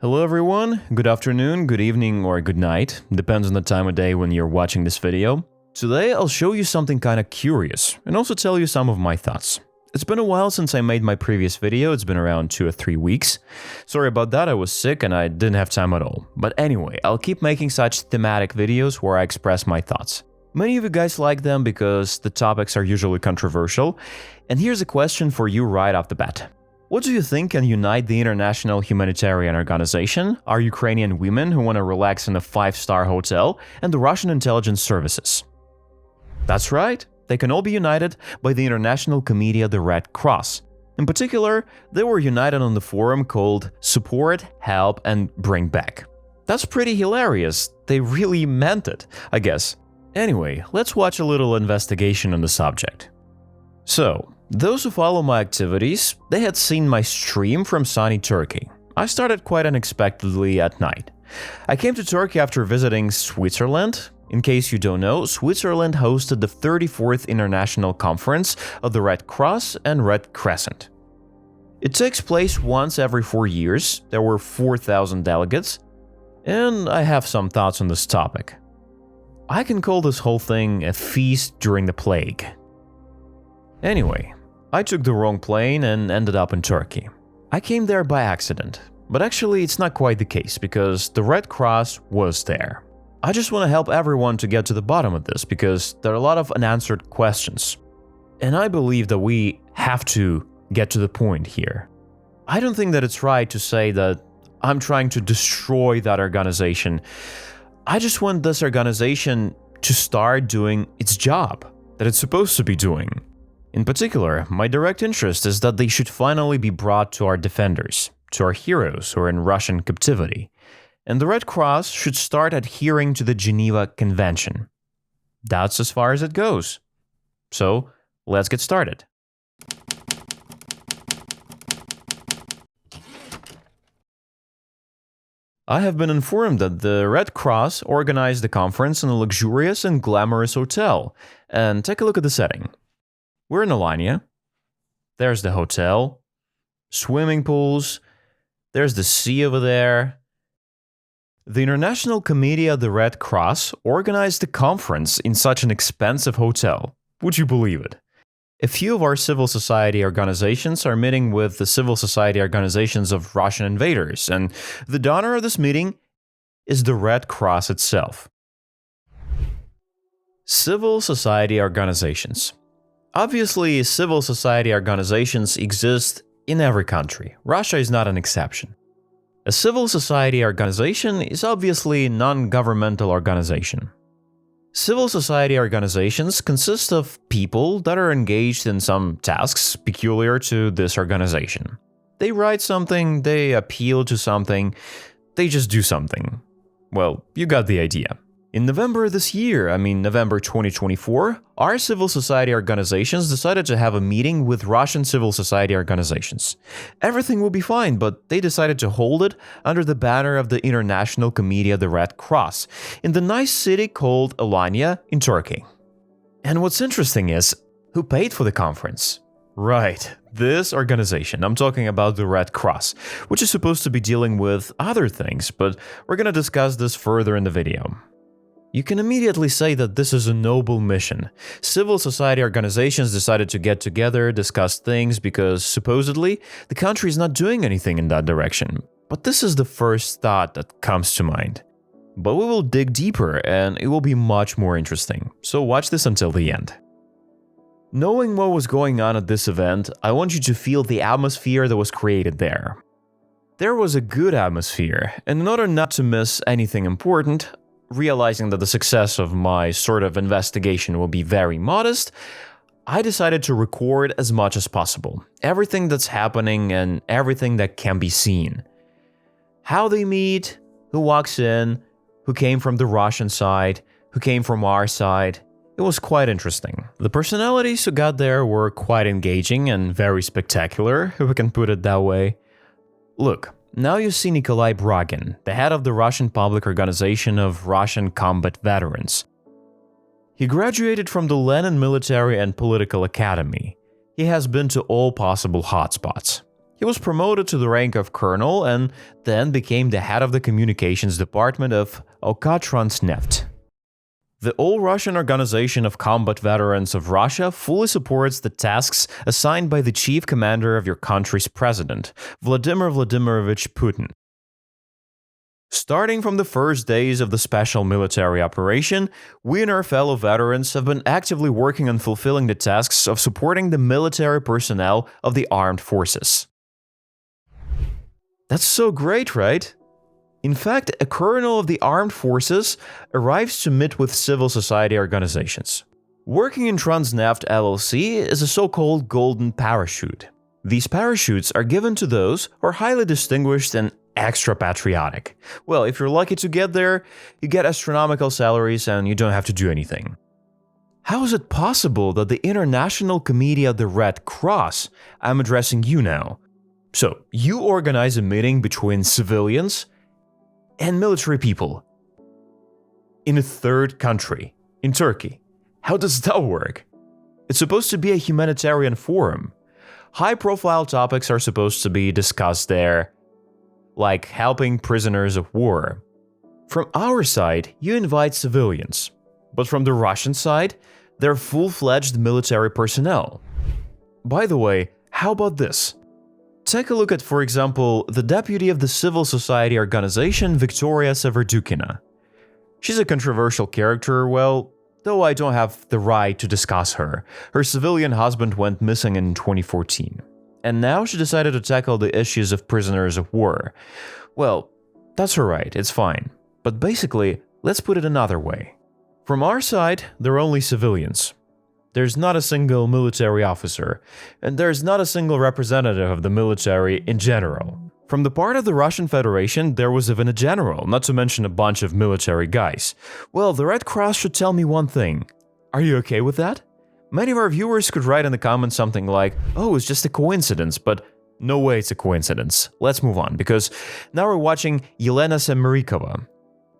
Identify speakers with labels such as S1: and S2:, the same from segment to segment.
S1: Hello everyone, good afternoon, good evening, or good night, depends on the time of day when you're watching this video. Today I'll show you something kinda curious, and also tell you some of my thoughts. It's been a while since I made my previous video, it's been around 2 or 3 weeks. Sorry about that, I was sick and I didn't have time at all. But anyway, I'll keep making such thematic videos where I express my thoughts. Many of you guys like them because the topics are usually controversial, and here's a question for you right off the bat. What do you think can unite the international humanitarian organization, our Ukrainian women who want to relax in a 5-star hotel, and the Russian intelligence services? That's right, they can all be united by the international committee of the Red Cross. In particular, they were united on the forum called Support, Help, and Bring Back. That's pretty hilarious, they really meant it, I guess. Anyway, let's watch a little investigation on the subject. So, those who follow my activities, they had seen my stream from sunny Turkey. I started quite unexpectedly at night. I came to Turkey after visiting Switzerland. In case you don't know, Switzerland hosted the 34th International Conference of the Red Cross and Red Crescent. It takes place once every 4 years, there were 4,000 delegates, and I have some thoughts on this topic. I can call this whole thing a feast during the plague. Anyway, I took the wrong plane and ended up in Turkey. I came there by accident, but actually it's not quite the case because the Red Cross was there. I just want to help everyone to get to the bottom of this because there are a lot of unanswered questions. And I believe that we have to get to the point here. I don't think that it's right to say that I'm trying to destroy that organization. I just want this organization to start doing its job that it's supposed to be doing. In particular, my direct interest is that they should finally be brought to our defenders, to our heroes who are in Russian captivity, and the Red Cross should start adhering to the Geneva Convention. That's as far as it goes. So, let's get started. I have been informed that the Red Cross organized the conference in a luxurious and glamorous hotel, and take a look at the setting. We're in Elena. There's the hotel, swimming pools, there's the sea over there. The International Committee of the Red Cross organized the conference in such an expensive hotel. Would you believe it? A few of our civil society organizations are meeting with the civil society organizations of Russian invaders, and the donor of this meeting is the Red Cross itself. Civil society organizations. Obviously, civil society organizations exist in every country. Russia is not an exception. A civil society organization is obviously a non-governmental organization. Civil society organizations consist of people that are engaged in some tasks peculiar to this organization. They write something, they appeal to something, they just do something. Well, you got the idea. In November this year, November 2024, our civil society organizations decided to have a meeting with Russian civil society organizations. Everything will be fine, but they decided to hold it under the banner of the International Committee of the Red Cross in the nice city called Alanya in Turkey. And what's interesting is, who paid for the conference? Right, this organization. I'm talking about the Red Cross, which is supposed to be dealing with other things, but we're gonna discuss this further in the video. You can immediately say that this is a noble mission. Civil society organizations decided to get together, discuss things, because supposedly the country is not doing anything in that direction. But this is the first thought that comes to mind. But we will dig deeper and it will be much more interesting, so watch this until the end. Knowing what was going on at this event, I want you to feel the atmosphere that was created there. There was a good atmosphere, and in order not to miss anything important, realizing that the success of my sort of investigation will be very modest, I decided to record as much as possible. Everything that's happening and everything that can be seen. How they meet, who walks in, who came from the Russian side, who came from our side. It was quite interesting. The personalities who got there were quite engaging and very spectacular, if we can put it that way. Look. Now you see Nikolay Bragin, the head of the Russian Public Organization of Russian Combat Veterans. He graduated from the Lenin Military and Political Academy. He has been to all possible hotspots. He was promoted to the rank of colonel and then became the head of the communications department of OK Transneft. The All-Russian Organization of Combat Veterans of Russia fully supports the tasks assigned by the chief commander of your country's president, Vladimir Vladimirovich Putin. Starting from the first days of the special military operation, we and our fellow veterans have been actively working on fulfilling the tasks of supporting the military personnel of the armed forces. That's so great, right? In fact, a colonel of the armed forces arrives to meet with civil society organizations. Working in Transneft LLC is a so-called golden parachute. These parachutes are given to those who are highly distinguished and extra patriotic. Well, if you're lucky to get there, you get astronomical salaries and you don't have to do anything. How is it possible that the International Committee of the Red Cross, I'm addressing you now, so you organize a meeting between civilians and military people in a third country, in Turkey? How does that work? It's supposed to be a humanitarian forum. High-profile topics are supposed to be discussed there, like helping prisoners of war. From our side, you invite civilians, but from the Russian side, they're full-fledged military personnel. By the way, how about this? Take a look at, for example, the deputy of the civil society organization, Viktoria Solodukhina. She's a controversial character, well, though I don't have the right to discuss her. Her civilian husband went missing in 2014. And now she decided to tackle the issues of prisoners of war. Well, that's her right, it's fine. But basically, let's put it another way. From our side, they're only civilians. There's not a single military officer, and there's not a single representative of the military in general. From the part of the Russian Federation, there was even a general, not to mention a bunch of military guys. Well, the Red Cross should tell me one thing. Are you okay with that? Many of our viewers could write in the comments something like, oh, it's just a coincidence, but no way it's a coincidence. Let's move on, because now we're watching Elena Semirikova.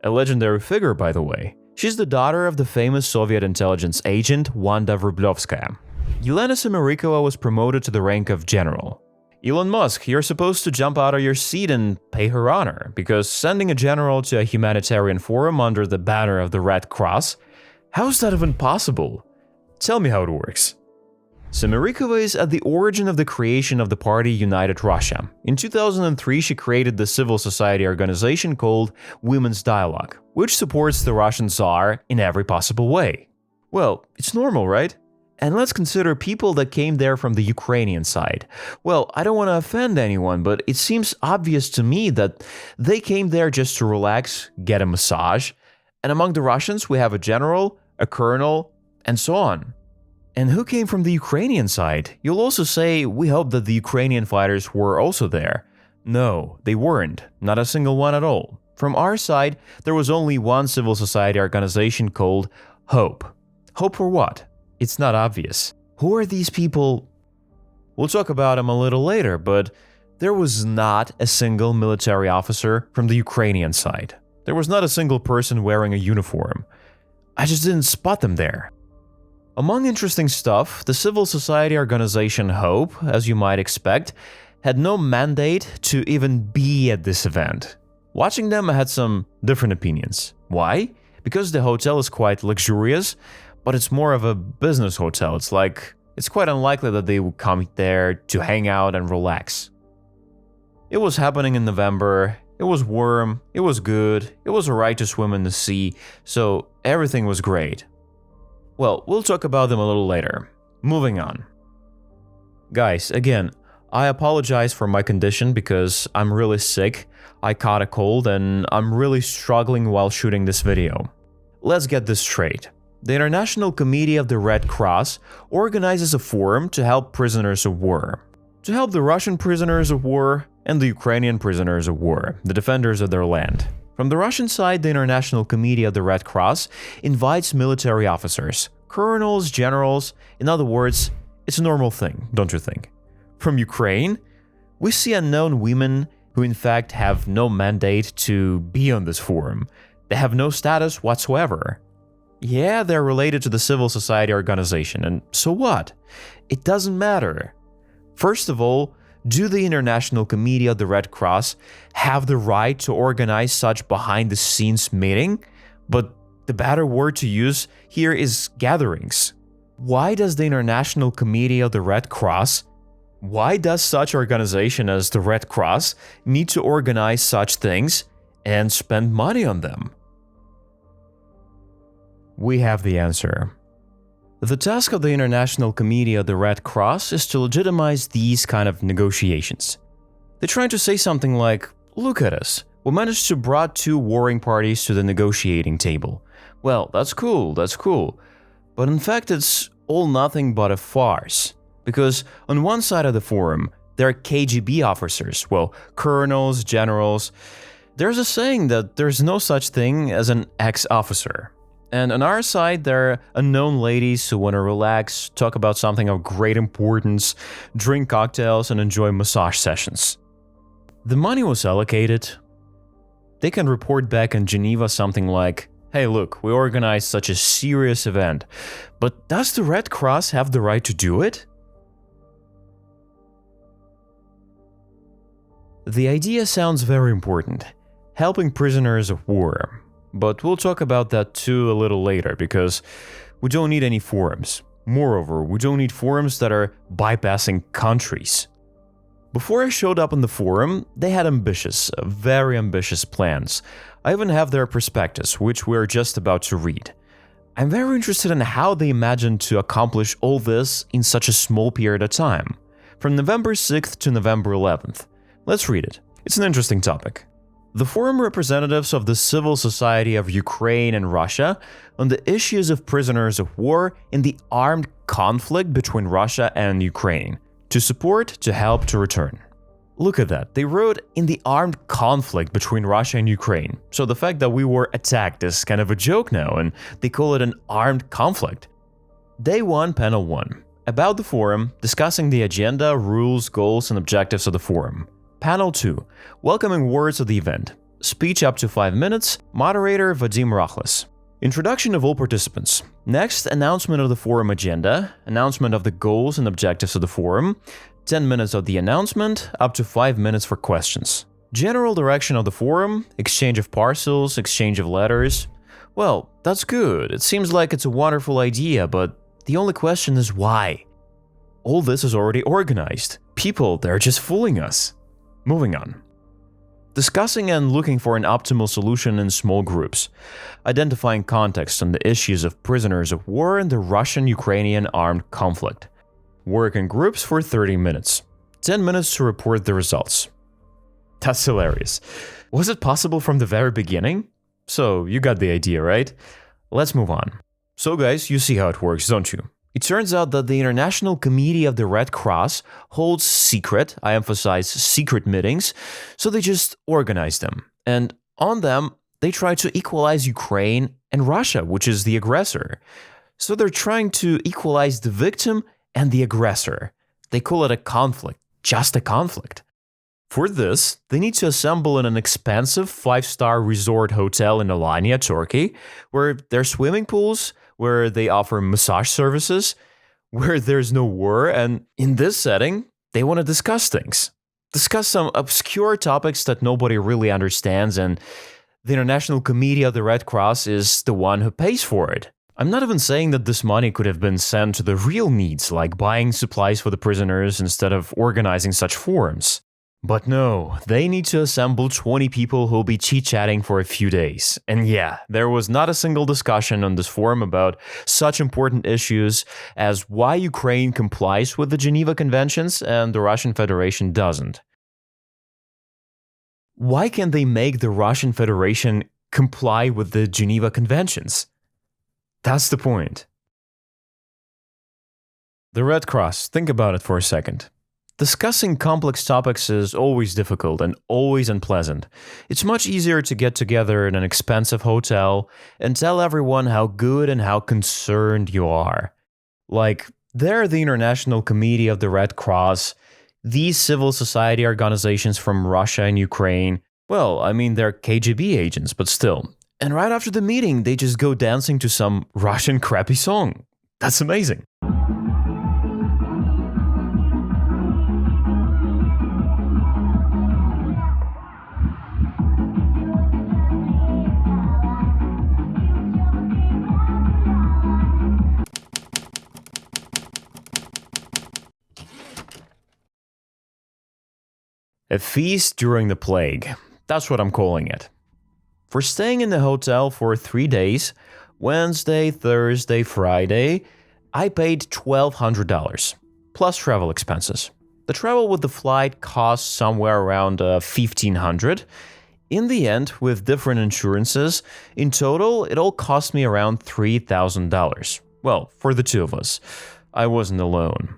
S1: A legendary figure, by the way. She's the daughter of the famous Soviet intelligence agent Wanda Vrublovskaya. Elena Semirikova was promoted to the rank of general. Elon Musk, you're supposed to jump out of your seat and pay her honor, because sending a general to a humanitarian forum under the banner of the Red Cross, how's that even possible? Tell me how it works. Semirikova is at the origin of the creation of the party United Russia. In 2003, she created the civil society organization called Women's Dialogue, which supports the Russian Tsar in every possible way. Well, it's normal, right? And let's consider people that came there from the Ukrainian side. Well, I don't want to offend anyone, but it seems obvious to me that they came there just to relax, get a massage. And among the Russians, we have a general, a colonel, and so on. And who came from the Ukrainian side? You'll also say, we hope that the Ukrainian fighters were also there. No, they weren't. Not a single one at all. From our side, there was only one civil society organization called HOPE. HOPE for what? It's not obvious. Who are these people? We'll talk about them a little later, but there was not a single military officer from the Ukrainian side. There was not a single person wearing a uniform. I just didn't spot them there. Among interesting stuff, the civil society organization HOPE, as you might expect, had no mandate to even be at this event. Watching them, I had some different opinions. Why? Because the hotel is quite luxurious, but it's more of a business hotel. It's quite unlikely that they would come there to hang out and relax. It was happening in November, it was warm, it was good, it was alright to swim in the sea, so everything was great. Well, we'll talk about them a little later. Moving on. Guys, again, I apologize for my condition because I'm really sick, I caught a cold, and I'm really struggling while shooting this video. Let's get this straight. The International Committee of the Red Cross organizes a forum to help prisoners of war. To help the Russian prisoners of war and the Ukrainian prisoners of war, the defenders of their land. From the Russian side, the International Committee of the Red Cross invites military officers, colonels, generals. In other words, it's a normal thing, don't you think? From Ukraine, we see unknown women who in fact have no mandate to be on this forum. They have no status whatsoever. Yeah, they're related to the civil society organization, and so what? It doesn't matter. First of all, Do the International Committee of the Red Cross have the right to organize such behind-the-scenes meeting? But the better word to use here is gatherings. Why does the International Committee of the Red Cross, why does such organization as the Red Cross need to organize such things and spend money on them? We have the answer. The task of the International Committee of the Red Cross is to legitimize these kind of negotiations. They're trying to say something like, look at us, we managed to bring 2 warring parties to the negotiating table. Well, that's cool, but in fact it's all nothing but a farce. Because on one side of the forum, there are KGB officers, well, colonels, generals. There's a saying that there's no such thing as an ex-officer. And on our side, there are unknown ladies who want to relax, talk about something of great importance, drink cocktails, and enjoy massage sessions. The money was allocated. They can report back in Geneva something like, hey look, we organized such a serious event, but does the Red Cross have the right to do it? The idea sounds very important, helping prisoners of war. But we'll talk about that too a little later, because we don't need any forums. Moreover, we don't need forums that are bypassing countries. Before I showed up on the forum, they had ambitious, very ambitious plans. I even have their prospectus, which we're just about to read. I'm very interested in how they imagined to accomplish all this in such a small period of time, from November 6th to November 11th. Let's read it. It's an interesting topic. The forum representatives of the civil society of Ukraine and Russia on the issues of prisoners of war in the armed conflict between Russia and Ukraine, to support, to help, to return. Look at that, they wrote in the armed conflict between Russia and Ukraine, so the fact that we were attacked is kind of a joke now, and they call it an armed conflict. Day 1, Panel 1. About the forum, discussing the agenda, rules, goals, and objectives of the forum. Panel 2. Welcoming words of the event. Speech up to 5 minutes. Moderator Vadim Rachlis. Introduction of all participants. Next, announcement of the forum agenda. Announcement of the goals and objectives of the forum. 10 minutes of the announcement, up to 5 minutes for questions. General direction of the forum. Exchange of parcels, exchange of letters. Well, that's good. It seems like it's a wonderful idea, but the only question is why? All this is already organized. People, they're just fooling us. Moving on. Discussing and looking for an optimal solution in small groups. Identifying context on the issues of prisoners of war in the Russian-Ukrainian armed conflict. Work in groups for 30 minutes. 10 minutes to report the results. That's hilarious. Was it possible from the very beginning? So, you got the idea, right? Let's move on. So guys, you see how it works, don't you? It turns out that the International Committee of the Red Cross holds secret, I emphasize secret meetings, so they just organize them. And on them, they try to equalize Ukraine and Russia, which is the aggressor. So they're trying to equalize the victim and the aggressor. They call it a conflict, just a conflict. For this, they need to assemble in an expensive 5-star resort hotel in Alanya, Turkey, where there are swimming pools, where they offer massage services, where there's no war, and in this setting, they want to discuss things. Discuss some obscure topics that nobody really understands, and the International Committee of the Red Cross is the one who pays for it. I'm not even saying that this money could have been sent to the real needs, like buying supplies for the prisoners instead of organizing such forums. But no, they need to assemble 20 people who'll be chit-chatting for a few days. And yeah, there was not a single discussion on this forum about such important issues as why Ukraine complies with the Geneva Conventions and the Russian Federation doesn't. Why can't they make the Russian Federation comply with the Geneva Conventions? That's the point. The Red Cross, think about it for a second. Discussing complex topics is always difficult and always unpleasant. It's much easier to get together in an expensive hotel and tell everyone how good and how concerned you are. Like, they're the International Committee of the Red Cross, these civil society organizations from Russia and Ukraine. Well, I mean, they're KGB agents, but still. And right after the meeting, they just go dancing to some Russian crappy song. That's amazing. A feast during the plague. That's what I'm calling it. For staying in the hotel for 3 days, Wednesday, Thursday, Friday, I paid $1,200, plus travel expenses. The travel with the flight cost somewhere around $1,500. In the end, with different insurances, in total, it all cost me around $3,000. Well, for the two of us. I wasn't alone.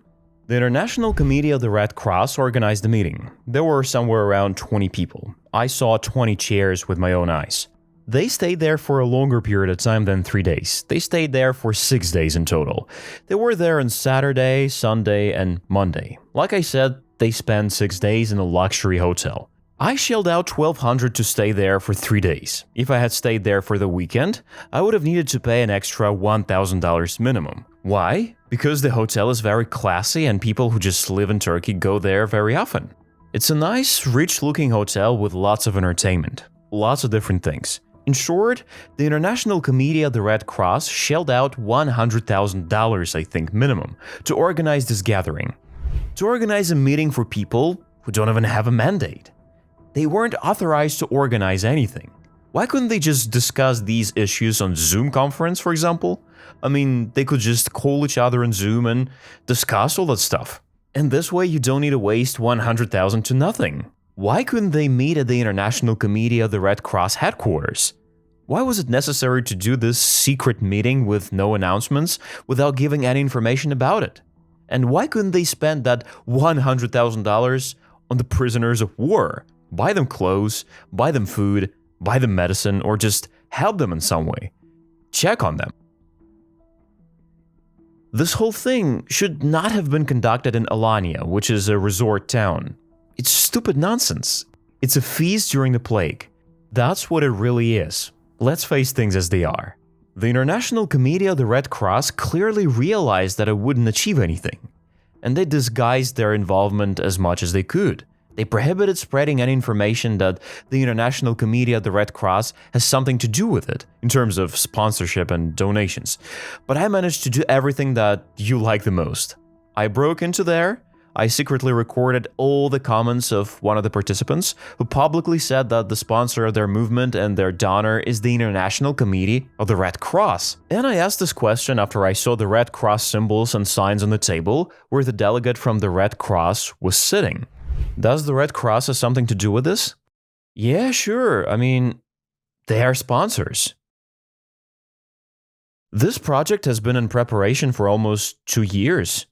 S1: The International Committee of the Red Cross organized the meeting. There were somewhere around 20 people. I saw 20 chairs with my own eyes. They stayed there for a longer period of time than 3 days. They stayed there for 6 days in total. They were there on Saturday, Sunday, and Monday. Like I said, they spent 6 days in a luxury hotel. I shelled out $1,200 to stay there for 3 days. If I had stayed there for the weekend, I would have needed to pay an extra $1,000 minimum. Why? Because the hotel is very classy and people who just live in Turkey go there very often. It's a nice, rich-looking hotel with lots of entertainment. Lots of different things. In short, the International Committee of the Red Cross shelled out $100,000, I think, minimum, to organize this gathering. To organize a meeting for people who don't even have a mandate. They weren't authorized to organize anything. Why couldn't they just discuss these issues on Zoom conference, for example? I mean, they could just call each other on Zoom and discuss all that stuff. And this way you don't need to waste $100,000 to nothing. Why couldn't they meet at the International Committee of the Red Cross headquarters? Why was it necessary to do this secret meeting with no announcements without giving any information about it? And why couldn't they spend that $100,000 on the prisoners of war? Buy them clothes, buy them food, buy them medicine, or just help them in some way. Check on them. This whole thing should not have been conducted in Alanya, which is a resort town. It's stupid nonsense. It's a feast during the plague. That's what it really is. Let's face things as they are. The International Committee of the Red Cross clearly realized that it wouldn't achieve anything, and they disguised their involvement as much as they could. They prohibited spreading any information that the International Committee of the Red Cross has something to do with it, in terms of sponsorship and donations. But I managed to do everything that you like the most. I broke into there. I secretly recorded all the comments of one of the participants, who publicly said that the sponsor of their movement and their donor is the International Committee of the Red Cross. And I asked this question after I saw the Red Cross symbols and signs on the table where the delegate from the Red Cross was sitting. Does the Red Cross have something to do with this? Yeah, sure. I mean, they are sponsors. This project has been in preparation for almost 2 years.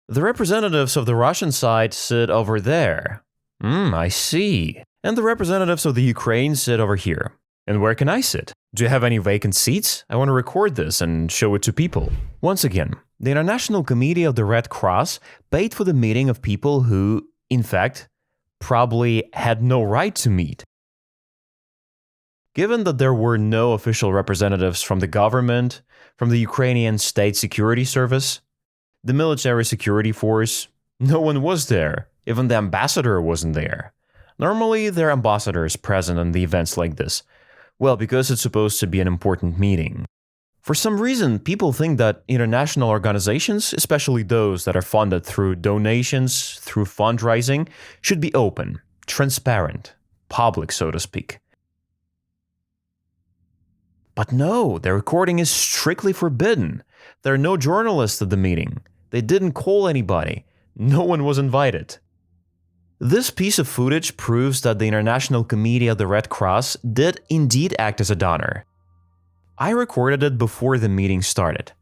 S1: The representatives of the Russian side sit over there. I see. And the representatives of the Ukraine sit over here. And where can I sit? Do you have any vacant seats? I want to record this and show it to people. Once again, the International Committee of the Red Cross paid for the meeting of people who, in fact, probably had no right to meet. Given that there were no official representatives from the government, from the Ukrainian State Security Service, the military security force, no one was there. Even the ambassador wasn't there. Normally, there are ambassadors present in the events like this. Well, because it's supposed to be an important meeting. For some reason, people think that international organizations, especially those that are funded through donations, through fundraising, should be open, transparent, public, so to speak. But no, the recording is strictly forbidden. There are no journalists at the meeting. They didn't call anybody. No one was invited. This piece of footage proves that the International Committee of the Red Cross did indeed act as a donor. I recorded it before the meeting started.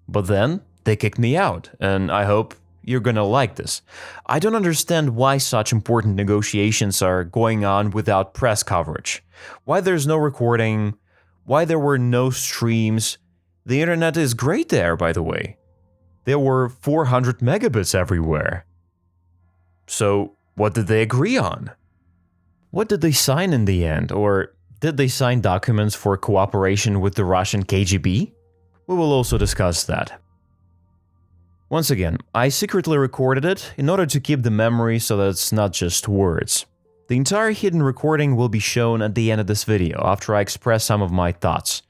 S1: But then, they kicked me out, and I hope you're gonna like this. I don't understand why such important negotiations are going on without press coverage. Why there's no recording, why there were no streams. The internet is great there, by the way. There were 400 megabits everywhere. So, what did they agree on? What did they sign in the end, or did they sign documents for cooperation with the Russian KGB? We will also discuss that. Once again, I secretly recorded it in order to keep the memory so that it's not just words. The entire hidden recording will be shown at the end of this video after I express some of my thoughts.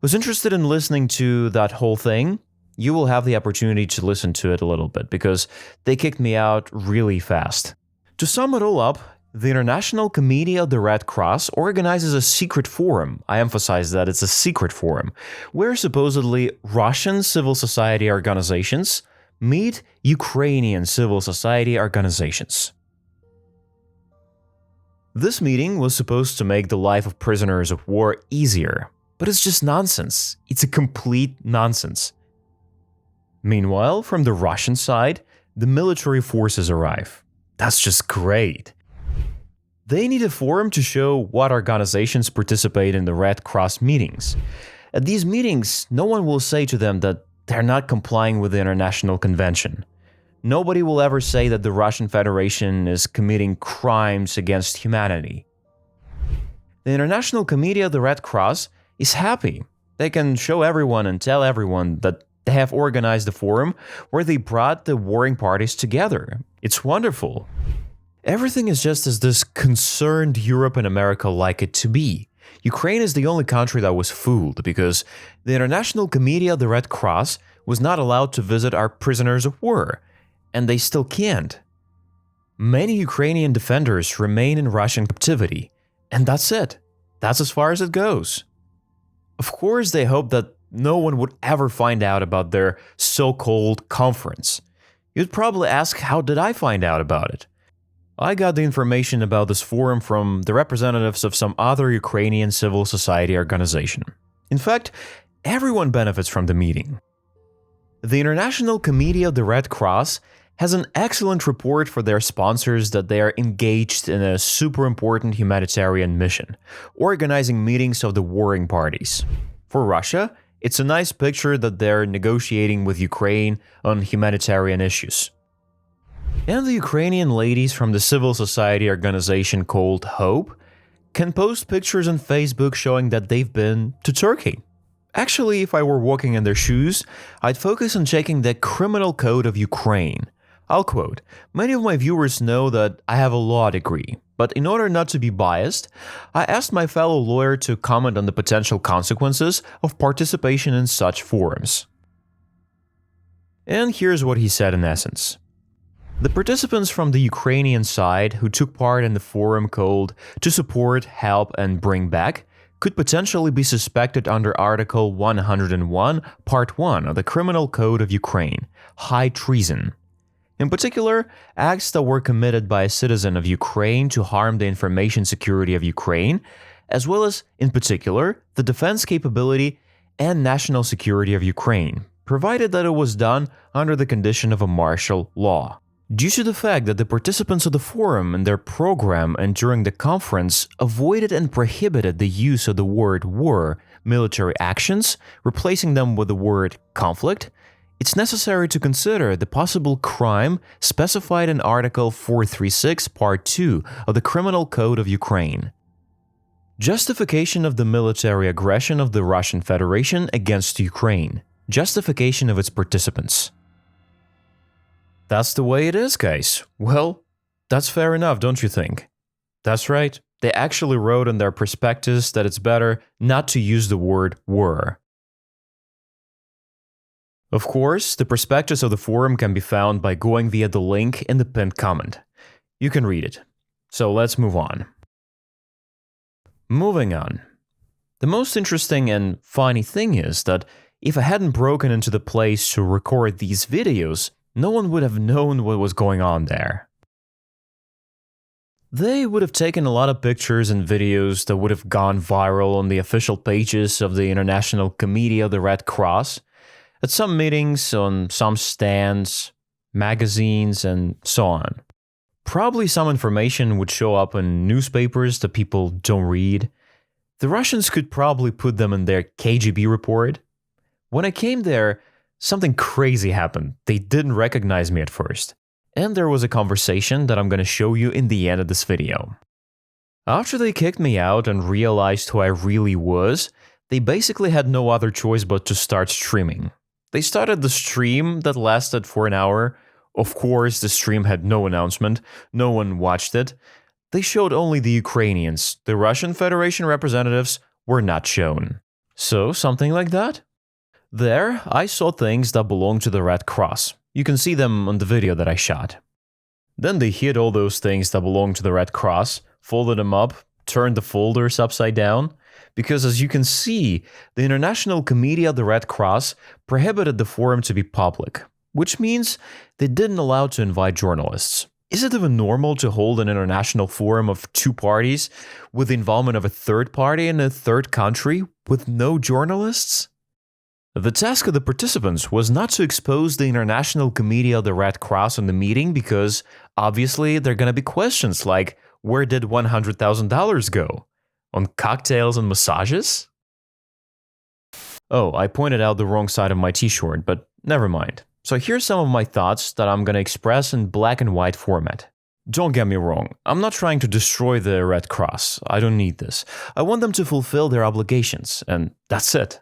S1: Was interested in listening to that whole thing? you will have the opportunity to listen to it a little bit, because they kicked me out really fast. To sum it all up, the International Committee of the Red Cross organizes a secret forum, I emphasize that it's a secret forum, where supposedly Russian civil society organizations meet Ukrainian civil society organizations. This meeting was supposed to make the life of prisoners of war easier, but it's just nonsense. It's a complete nonsense. Meanwhile, from the Russian side, the military forces arrive. That's just great. They need a forum to show what organizations participate in the Red Cross meetings. At these meetings, no one will say to them that they're not complying with the International Convention. Nobody will ever say that the Russian Federation is committing crimes against humanity. The International Committee of the Red Cross is happy. They can show everyone and tell everyone that they have organized a forum where they brought the warring parties together. It's wonderful. Everything is just as this concerned Europe and America like it to be. Ukraine is the only country that was fooled, because the International Committee of the Red Cross was not allowed to visit our prisoners of war, and they still can't. Many Ukrainian defenders remain in Russian captivity, and that's it. That's as far as it goes. Of course, they hope that no one would ever find out about their so-called conference. You'd probably ask, how did I find out about it? I got the information about this forum from the representatives of some other Ukrainian civil society organization. In fact, everyone benefits from the meeting. The International Committee of the Red Cross has an excellent report for their sponsors that they are engaged in a super important humanitarian mission, organizing meetings of the warring parties. For Russia, it's a nice picture that they're negotiating with Ukraine on humanitarian issues. And the Ukrainian ladies from the civil society organization called Hope can post pictures on Facebook showing that they've been to Turkey. Actually, if I were walking in their shoes, I'd focus on checking the criminal code of Ukraine. I'll quote, "Many of my viewers know that I have a law degree, but in order not to be biased, I asked my fellow lawyer to comment on the potential consequences of participation in such forums." And here's what he said in essence. The participants from the Ukrainian side who took part in the forum called "To Support, Help and Bring Back" could potentially be suspected under Article 101, Part 1 of the Criminal Code of Ukraine, high treason. In particular, acts that were committed by a citizen of Ukraine to harm the information security of Ukraine, as well as, in particular, the defense capability and national security of Ukraine, provided that it was done under the condition of a martial law. Due to the fact that the participants of the forum in their program and during the conference avoided and prohibited the use of the word war, military actions, replacing them with the word conflict, it's necessary to consider the possible crime specified in Article 436, Part 2 of the Criminal Code of Ukraine. Justification of the military aggression of the Russian Federation against Ukraine. Justification of its participants. That's the way it is, guys. Well, that's fair enough, don't you think? That's right. They actually wrote in their prospectus that it's better not to use the word war. Of course, the prospectus of the forum can be found by going via the link in the pinned comment. You can read it. So let's move on. Moving on. The most interesting and funny thing is that if I hadn't broken into the place to record these videos, no one would have known what was going on there. They would have taken a lot of pictures and videos that would have gone viral on the official pages of the International Committee of the Red Cross, at some meetings, on some stands, magazines, and so on. Probably some information would show up in newspapers that people don't read. The Russians could probably put them in their KGB report. When I came there, something crazy happened. They didn't recognize me at first. And there was a conversation that I'm going to show you in the end of this video. After they kicked me out and realized who I really was, they basically had no other choice but to start streaming. They started the stream that lasted for an hour. Of course, the stream had no announcement. No one watched it. They showed only the Ukrainians. The Russian Federation representatives were not shown. So, something like that. There, I saw things that belong to the Red Cross. You can see them on the video that I shot. Then they hid all those things that belong to the Red Cross, folded them up, turned the folders upside down, because as you can see, the International Committee of the Red Cross prohibited the forum to be public, which means they didn't allow to invite journalists. Is it even normal to hold an international forum of two parties with the involvement of a third party in a third country with no journalists? The task of the participants was not to expose the International Committee of the Red Cross in the meeting because, obviously, there are going to be questions like, where did $100,000 go? On cocktails and massages? Oh, I pointed out the wrong side of my t-shirt, but never mind. So here's some of my thoughts that I'm going to express in black and white format. Don't get me wrong, I'm not trying to destroy the Red Cross. I don't need this. I want them to fulfill their obligations, and that's it.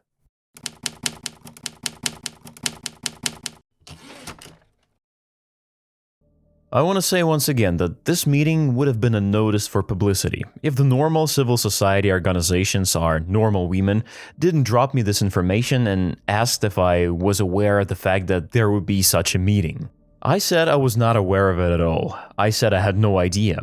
S1: I want to say once again that this meeting would have been a notice for publicity if the normal civil society organizations, our normal women, didn't drop me this information and asked if I was aware of the fact that there would be such a meeting. I said I was not aware of it at all. I said I had no idea.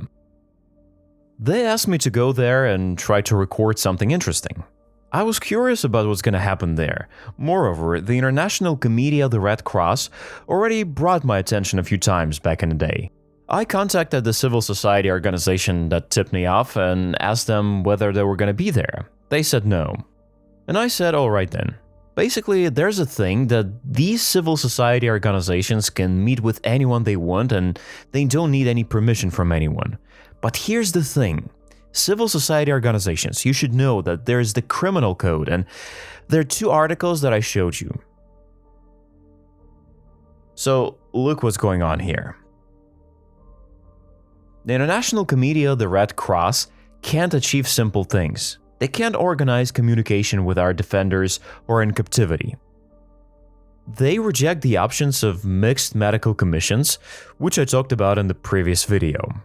S1: They asked me to go there and try to record something interesting. I was curious about what's going to happen there. Moreover, the International Committee of the Red Cross already brought my attention a few times back in the day. I contacted the civil society organization that tipped me off and asked them whether they were going to be there. They said no. And I said, alright then. Basically, there's a thing that these civil society organizations can meet with anyone they want and they don't need any permission from anyone. But here's the thing. Civil society organizations, you should know that there's the criminal code, and there are two articles that I showed you. So, look what's going on here. The International Committee of the Red Cross can't achieve simple things. They can't organize communication with our defenders or in captivity. They reject the options of mixed medical commissions, which I talked about in the previous video.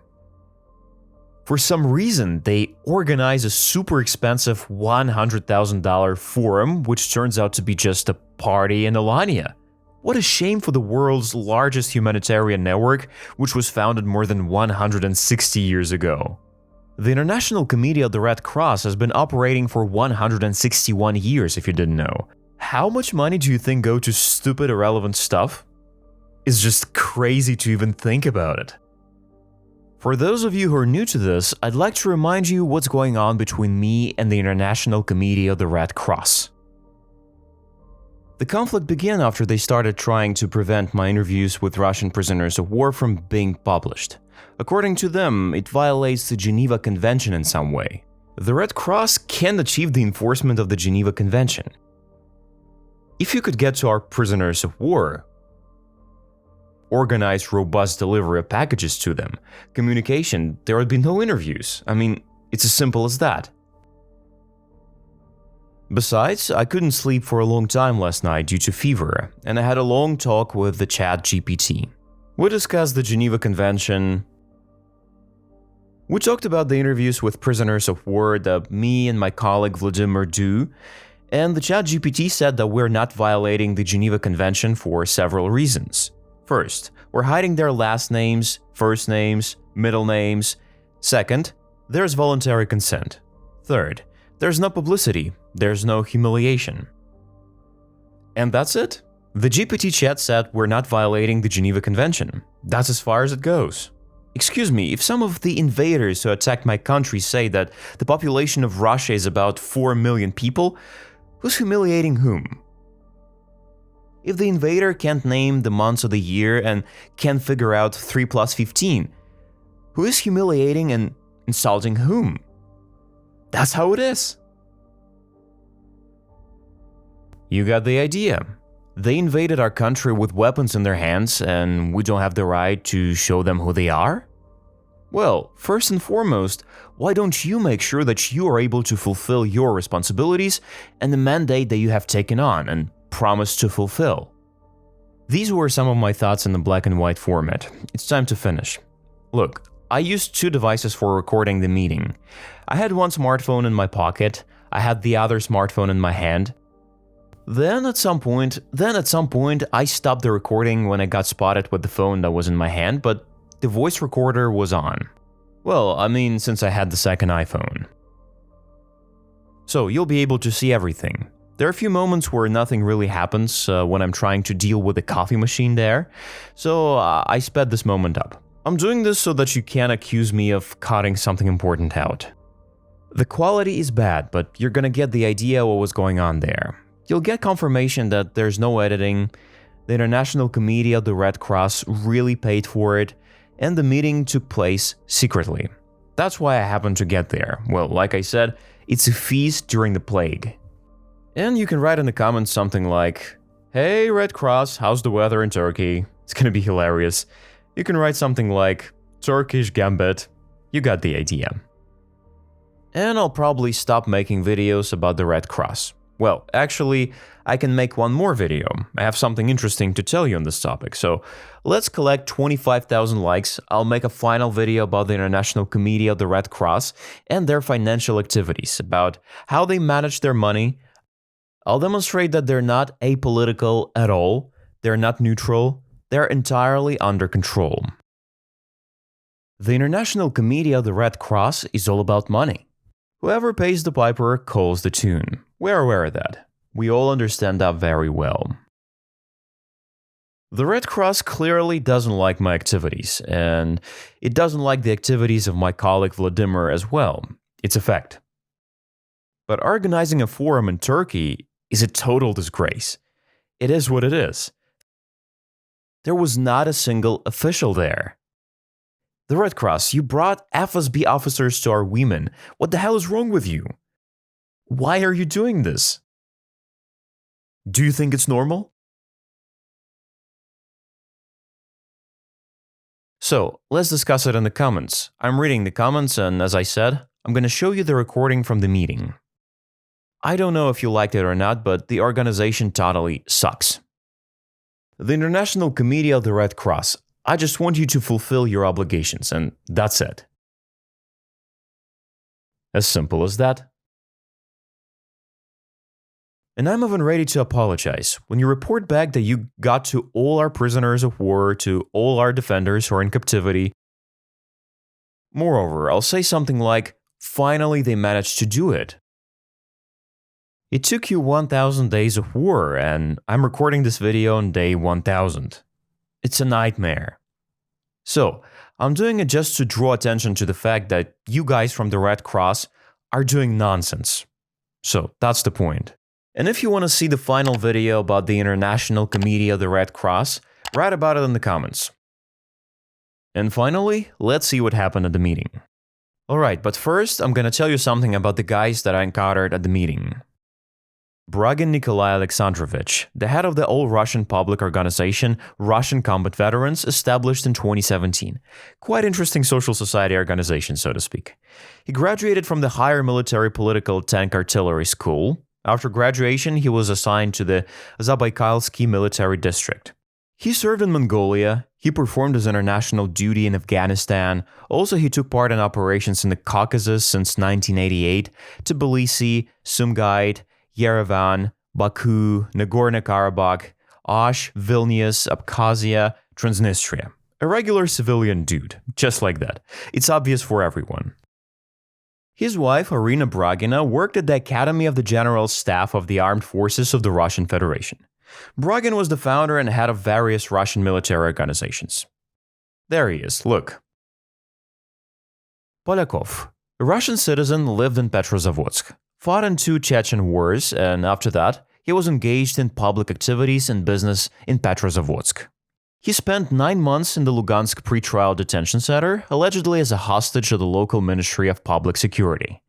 S1: For some reason, they organize a super expensive $100,000 forum, which turns out to be just a party in Elena. What a shame for the world's largest humanitarian network, which was founded more than 160 years ago. The International Committee of the Red Cross has been operating for 161 years, if you didn't know. How much money do you think go to stupid, irrelevant stuff? It's just crazy to even think about it. For those of you who are new to this, I'd like to remind you what's going on between me and the International Committee of the Red Cross. The conflict began after they started trying to prevent my interviews with Russian prisoners of war from being published. According to them, it violates the Geneva Convention in some way. The Red Cross can't achieve the enforcement of the Geneva Convention. If you could get to our prisoners of war, organize robust delivery of packages to them, communication, there would be no interviews. I mean, it's as simple as that. Besides, I couldn't sleep for a long time last night due to fever, and I had a long talk with the ChatGPT. We discussed the Geneva Convention. We talked about the interviews with prisoners of war that me and my colleague Vladimir do, and the ChatGPT said that we're not violating the Geneva Convention for several reasons. First, we're hiding their last names, first names, middle names. Second, there's voluntary consent. Third, there's no publicity, there's no humiliation. And that's it. The GPT chat said we're not violating the Geneva Convention. That's as far as it goes. Excuse me, if some of the invaders who attacked my country say that the population of Russia is about 4 million people, who's humiliating whom? If the invader can't name the months of the year and can't figure out 3 plus 15, who is humiliating and insulting whom? That's how it is. You got the idea. They invaded our country with weapons in their hands and we don't have the right to show them who they are? Well, first and foremost, why don't you make sure that you are able to fulfill your responsibilities and the mandate that you have taken on and promised to fulfill? These were some of my thoughts in the black and white format. It's time to finish. Look, I used 2 devices for recording the meeting. I had one smartphone in my pocket, I had the other smartphone in my hand. Then at some point, I stopped the recording when I got spotted with the phone that was in my hand, but the voice recorder was on. Well, I mean, since I had the second iPhone. So you'll be able to see everything. There are a few moments where nothing really happens when I'm trying to deal with the coffee machine there, so I sped this moment up. I'm doing this so that you can't accuse me of cutting something important out. The quality is bad, but you're gonna get the idea what was going on there. You'll get confirmation that there's no editing, the International Committee of the Red Cross really paid for it, and the meeting took place secretly. That's why I happened to get there. Well, like I said, it's a feast during the plague. And you can write in the comments something like, "Hey Red Cross, how's the weather in Turkey?" It's gonna be hilarious. You can write something like, "Turkish Gambit." You got the idea. And I'll probably stop making videos about the Red Cross. Well, actually, I can make one more video. I have something interesting to tell you on this topic, so let's collect 25,000 likes. I'll make a final video about the International Committee of the Red Cross and their financial activities, about how they manage their money. I'll demonstrate that they're not apolitical at all, they're not neutral, they're entirely under control. The International Committee of the Red Cross is all about money. Whoever pays the piper calls the tune. We're aware of that. We all understand that very well. The Red Cross clearly doesn't like my activities, and it doesn't like the activities of my colleague Vladimir as well. It's a fact. But organizing a forum in Turkey is a total disgrace. It is what it is. There was not a single official there. The Red Cross, you brought FSB officers to our women. What the hell is wrong with you? Why are you doing this? Do you think it's normal? So, let's discuss it in the comments. I'm reading the comments and, as I said, I'm going to show you the recording from the meeting. I don't know if you liked it or not, but the organization totally sucks. The International Committee of the Red Cross. I just want you to fulfill your obligations, and that's it. As simple as that. And I'm even ready to apologize. When you report back that you got to all our prisoners of war, to all our defenders who are in captivity. Moreover, I'll say something like, finally they managed to do it. It took you 1,000 days of war, and I'm recording this video on day 1,000. It's a nightmare. So, I'm doing it just to draw attention to the fact that you guys from the Red Cross are doing nonsense. So, that's the point. And if you want to see the final video about the International Committee of the Red Cross, write about it in the comments. And finally, let's see what happened at the meeting. Alright, but first, I'm gonna tell you something about the guys that I encountered at the meeting. Bragin Nikolay Alexandrovich, the head of the all-Russian public organization Russian Combat Veterans, established in 2017. Quite interesting social society organization, so to speak. He graduated from the Higher Military Political Tank Artillery School. After graduation, he was assigned to the Zabaikalsky Military District. He served in Mongolia, he performed his international duty in Afghanistan, also he took part in operations in the Caucasus since 1988, Tbilisi, Sumgait, Yerevan, Baku, Nagorno-Karabakh, Osh, Vilnius, Abkhazia, Transnistria. A regular civilian dude, just like that. It's obvious for everyone. His wife, Irina Bragina, worked at the Academy of the General Staff of the Armed Forces of the Russian Federation. Bragin was the founder and head of various Russian military organizations. There he is, look. Polyakov, a Russian citizen, lived in Petrozavodsk, fought in 2 Chechen wars, and after that, he was engaged in public activities and business in Petrozavodsk. He spent 9 months in the Lugansk pretrial detention center, allegedly as a hostage of the local Ministry of Public Security.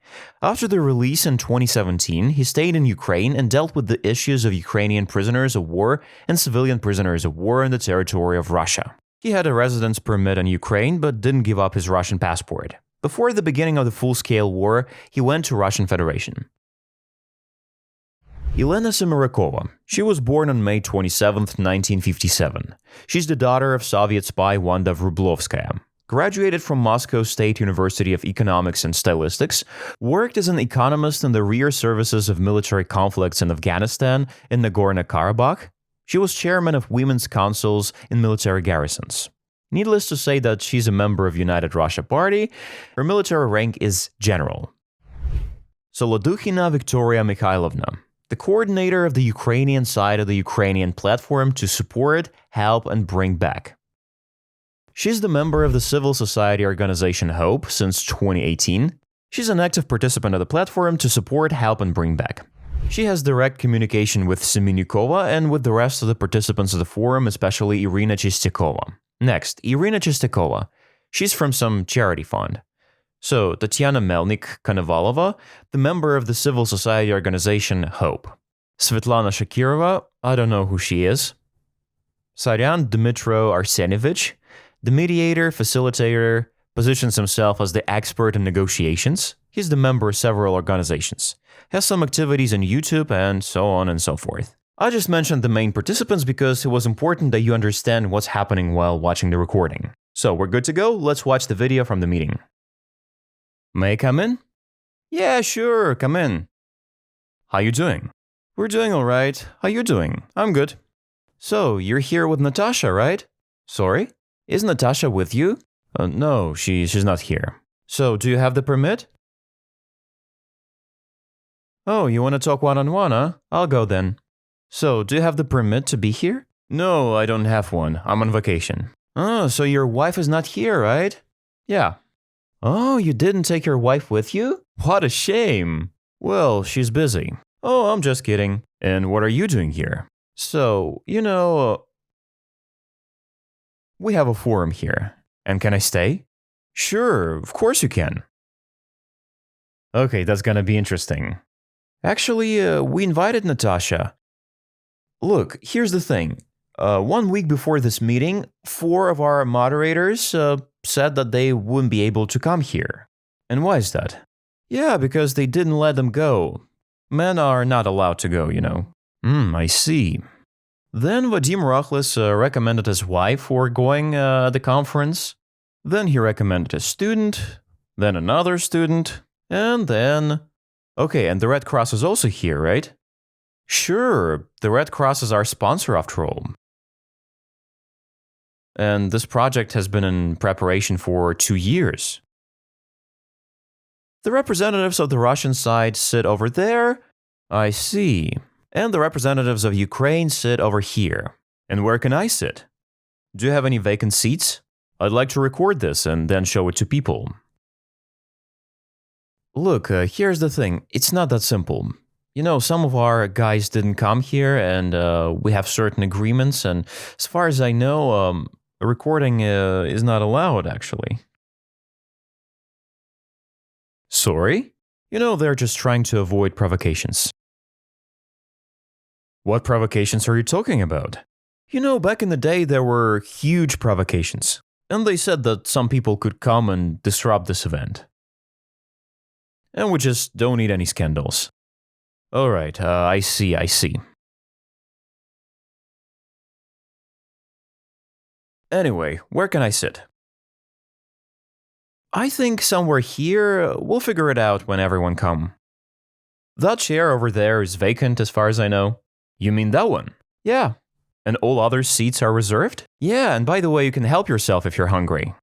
S1: After the release in 2017, he stayed in Ukraine and dealt with the issues of Ukrainian prisoners of war and civilian prisoners of war in the territory of Russia. He had a residence permit in Ukraine but didn't give up his Russian passport. Before the beginning of the full-scale war, he went to Russian Federation. Elena Semirikova. She was born on May 27, 1957. She's the daughter of Soviet spy Wanda Vrublovskaya. graduated from Moscow State University of Economics and Stylistics, worked as an economist in the rear services of military conflicts in Afghanistan and Nagorno-Karabakh. She was chairman of women's councils in military garrisons. Needless to say that she's a member of United Russia Party. Her military rank is general. Solodukhina Viktoria Mikhailovna, the coordinator of the Ukrainian side of the Ukrainian platform to support, help, and bring back. She's the member of the civil society organization HOPE since 2018. She's an active participant of the platform to support, help, and bring back. She has direct communication with Semirikova and with the rest of the participants of the forum, especially Irina Chestakova. Next, Irina Chestakova. She's from some charity fund. So, Tatiana Melnik-Konovalova, the member of the civil society organization HOPE. Svetlana Shakirova, I don't know who she is. Saryan Dmitro Arsenievich, the mediator, facilitator, positions himself as the expert in negotiations. He's the member of several organizations, has some activities on YouTube, and so on and so forth. I just mentioned the main participants because it was important that you understand what's happening while watching the recording. So we're good to go, let's watch the video from the meeting. May I come in? Yeah, sure, come in. How you doing? We're doing alright. How you doing? I'm good. So, you're here with Natasha, right? Sorry? Is Natasha with you? No, she's not here. So, do you have the permit? Oh, you want to talk one-on-one, huh? I'll go then. So, do you have the permit to be here? No, I don't have one. I'm on vacation. Oh, so your wife is not here, right? Yeah. Oh, you didn't take your wife with you? What a shame. Well, she's busy. Oh, I'm just kidding. And what are you doing here? So, we have a forum here. And can I stay? Sure, of course you can. Okay, that's gonna be interesting. Actually, we invited Natasha. Look, here's the thing. 1 week before this meeting, 4 of our moderators said that they wouldn't be able to come here. And why is that? Yeah, because they didn't let them go. Men are not allowed to go, I see. Then Vadim Rakhlis recommended his wife for going at the conference. Then he recommended a student, then another student, and then... Okay, and the Red Cross is also here, right? Sure, the Red Cross is our sponsor after all. And this project has been in preparation for 2 years. The representatives of the Russian side sit over there. I see. And the representatives of Ukraine sit over here. And where can I sit? Do you have any vacant seats? I'd like to record this and then show it to people. Look, here's the thing. It's not that simple. Some of our guys didn't come here and we have certain agreements, and as far as I know, recording is not allowed, actually. Sorry? They're just trying to avoid provocations. What provocations are you talking about? Back in the day there were huge provocations, and they said that some people could come and disrupt this event. And we just don't need any scandals. Alright, I see. Anyway, where can I sit? I think somewhere here. We'll figure it out when everyone come. That chair over there is vacant as far as I know. You mean that one? Yeah. And all other seats are reserved? Yeah, and by the way, you can help yourself if you're hungry.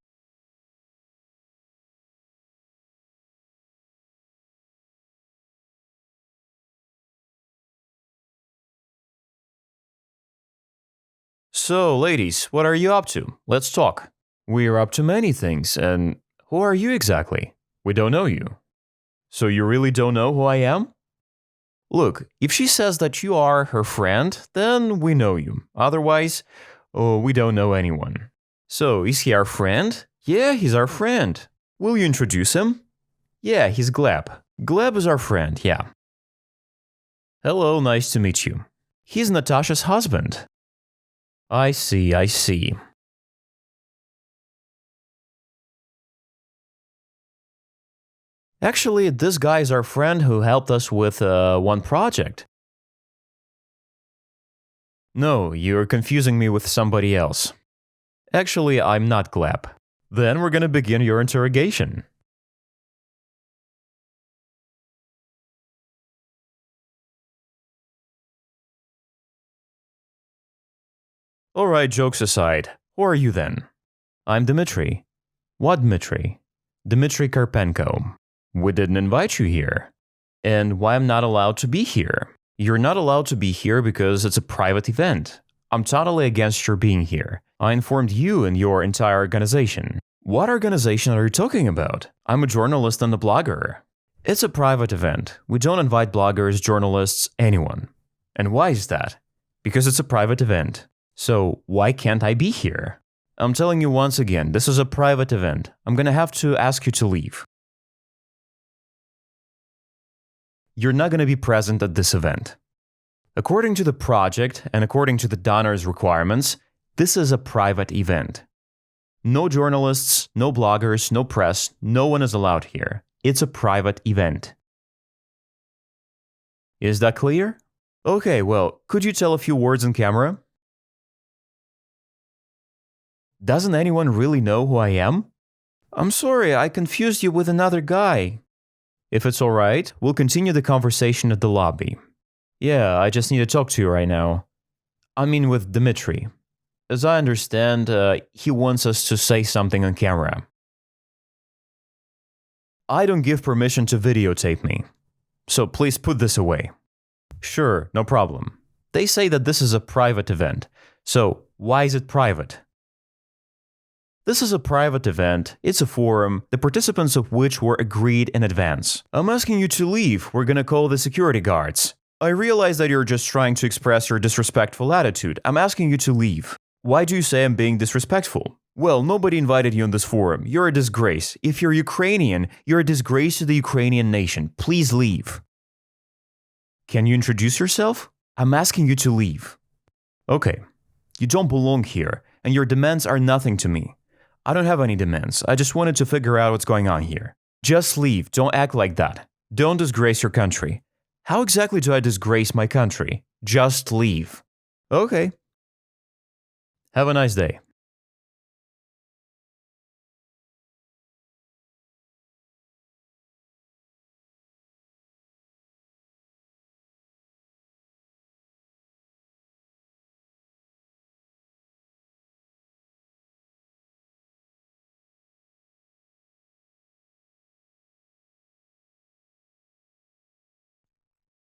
S1: So, ladies, what are you up to? Let's talk. We're up to many things, and who are you exactly? We don't know you. So you really don't know who I am? Look, if she says that you are her friend, then we know you. Otherwise, we don't know anyone. So, is he our friend? Yeah, he's our friend. Will you introduce him? Yeah, he's Gleb. Gleb is our friend, yeah. Hello, nice to meet you. He's Natasha's husband. I see. Actually, this guy is our friend who helped us with one project. No, you're confusing me with somebody else. Actually, I'm not Gleb. Then we're gonna begin your interrogation. Alright, jokes aside, who are you then? I'm Dmitry. What Dmitry? Dmitry Karpenko. We didn't invite you here. And why I'm not allowed to be here? You're not allowed to be here because it's a private event. I'm totally against your being here. I informed you and your entire organization. What organization are you talking about? I'm a journalist and a blogger. It's a private event. We don't invite bloggers, journalists, anyone. And why is that? Because it's a private event. So why can't I be here? I'm telling you once again, this is a private event. I'm gonna have to ask you to leave. You're not gonna be present at this event. According to the project and according to the donor's requirements, this is a private event. No journalists, no bloggers, no press, no one is allowed here. It's a private event. Is that clear? Okay, well, could you tell a few words on camera? Doesn't anyone really know who I am? I'm sorry, I confused you with another guy. If it's alright, we'll continue the conversation at the lobby. Yeah, I just need to talk to you right now. I mean with Dmitry. As I understand, he wants us to say something on camera. I don't give permission to videotape me. So please put this away. Sure, no problem. They say that this is a private event. So why is it private? This is a private event, it's a forum, the participants of which were agreed in advance. I'm asking you to leave, we're gonna call the security guards. I realize that you're just trying to express your disrespectful attitude. I'm asking you to leave. Why do you say I'm being disrespectful? Well, nobody invited you on this forum. You're a disgrace. If you're Ukrainian, you're a disgrace to the Ukrainian nation. Please leave. Can you introduce yourself? I'm asking you to leave. Okay, you don't belong here, and your demands are nothing to me. I don't have any demands. I just wanted to figure out what's going on here. Just leave. Don't act like that. Don't disgrace your country. How exactly do I disgrace my country? Just leave. Okay. Have a nice day.